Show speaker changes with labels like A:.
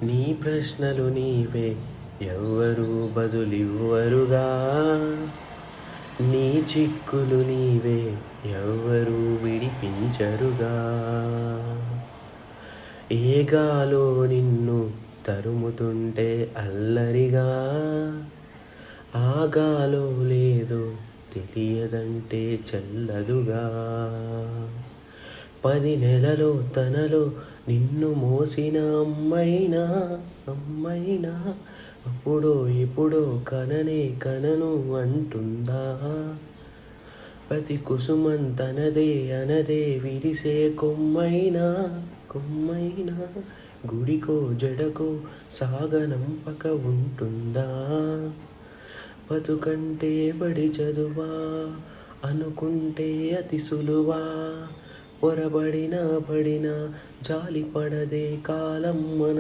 A: నీ ప్రశ్నలు నీవే ఎవ్వరూ బదులివ్వరుగా. నీ చిక్కులు నీవే ఎవ్వరూ విడిపించరుగా. ఏ గాలో నిన్ను తరుముతుంటే అల్లరిగా, ఆ గాలో లేదో తెలియదంటే చల్లదుగా. 10 నెలలో తనలో నిన్ను మోసిన అమ్మైనా అప్పుడో ఎప్పుడో కననే కనను అంటుందా. ప్రతి కుసుమం తనదే అనదే విరిసే కొమ్మైనా గుడికో జడకో సాగనంపక ఉంటుందా. బతుకంటే బడి చదువా అనుకుంటే అతి సులువా. పొరబడినా పడినా జాలి పడదే కాలం మన